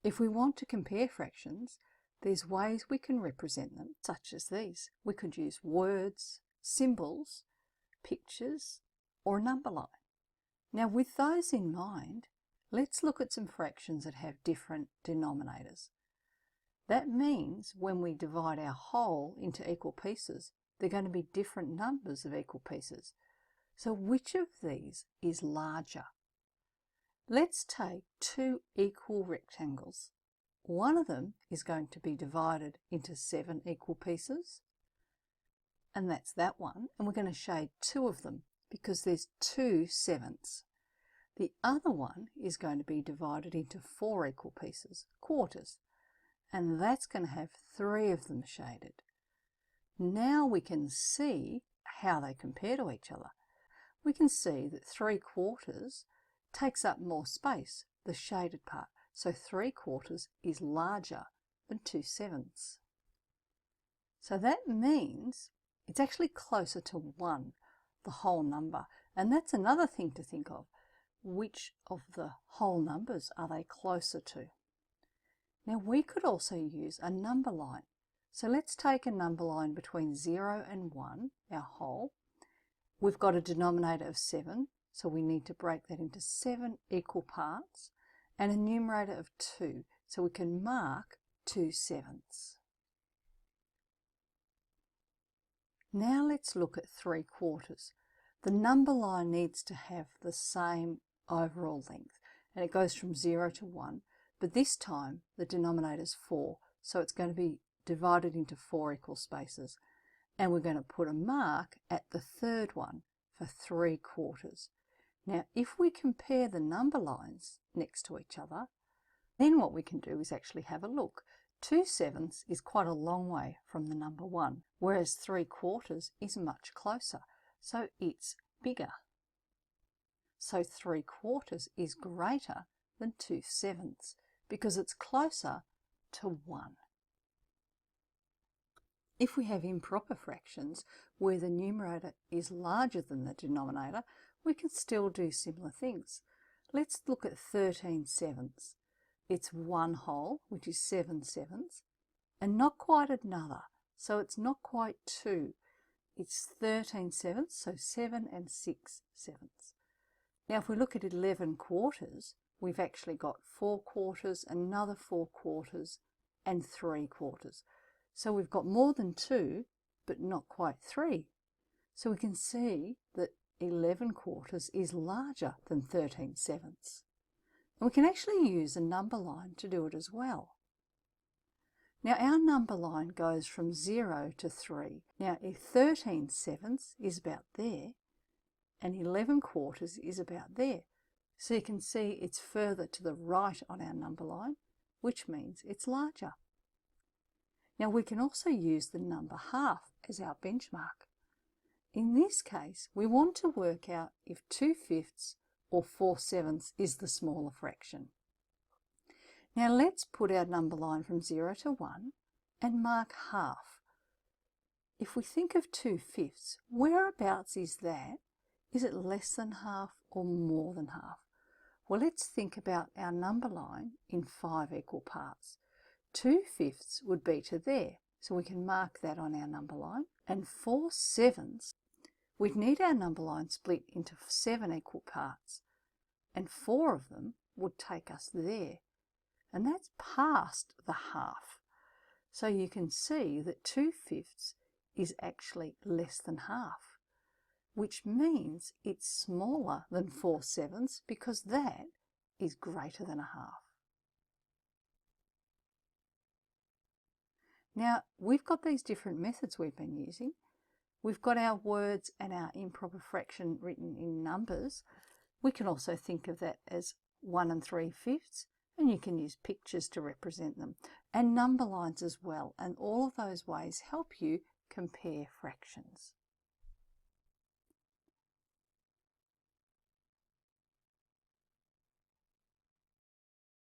If we want to compare fractions, there's ways we can represent them, such as these. We could use words, symbols, pictures, or a number line. Now, with those in mind, let's look at some fractions that have different denominators. That means when we divide our whole into equal pieces, they're going to be different numbers of equal pieces. So which of these is larger? Let's take two equal rectangles. One of them is going to be divided into 7 equal pieces, and that's that one, and we're going to shade two of them because there's 2 sevenths. The other one is going to be divided into 4 equal pieces, quarters, and that's going to have 3 of them shaded. Now we can see how they compare to each other. We can see that 3/4 takes up more space, the shaded part, so 3/4 is larger than 2 sevenths. So that means it's actually closer to 1, the whole number, and that's another thing to think of. Which of the whole numbers are they closer to? Now we could also use a number line. So let's take a number line between 0 and 1, our whole. We've got a denominator of 7, so we need to break that into 7 equal parts, and a numerator of 2, so we can mark 2 sevenths. Now let's look at 3/4. The number line needs to have the same overall length, and it goes from 0 to 1, but this time the denominator is 4, so it's going to be divided into 4 equal spaces, and we're going to put a mark at the third one for 3/4. Now if we compare the number lines next to each other, then what we can do is actually have a look. 2 sevenths is quite a long way from the number 1, whereas 3/4 is much closer, so it's bigger. So 3/4 is greater than 2 sevenths because it's closer to 1. If we have improper fractions where the numerator is larger than the denominator, we can still do similar things. Let's look at 13 sevenths. It's 1 whole, which is 7 sevenths, and not quite another, so it's not quite 2. It's 13 sevenths, so 7 and 6 sevenths. Now if we look at 11/4, we've actually got 4/4, another 4/4, and 3/4. So we've got more than 2, but not quite 3. So we can see that 11/4 is larger than 13 sevenths. And we can actually use a number line to do it as well. Now our number line goes from 0 to 3. Now if 13 sevenths is about there, and 11/4 is about there. So you can see it's further to the right on our number line, which means it's larger. Now we can also use the number half as our benchmark. In this case, we want to work out if 2/5 or 4 sevenths is the smaller fraction. Now let's put our number line from 0 to 1 and mark half. If we think of 2/5, whereabouts is that? Is it less than half or more than half? Well, let's think about our number line in 5 equal parts. 2/5 would be to there, so we can mark that on our number line. And 4 sevenths, we'd need our number line split into 7 equal parts, and 4 of them would take us there, and that's past the half. So you can see that 2/5 is actually less than half, which means it's smaller than 4 sevenths because that is greater than a half. Now we've got these different methods we've been using. We've got our words and our improper fraction written in numbers. We can also think of that as 1 3/5, and you can use pictures to represent them, and number lines as well, and all of those ways help you compare fractions.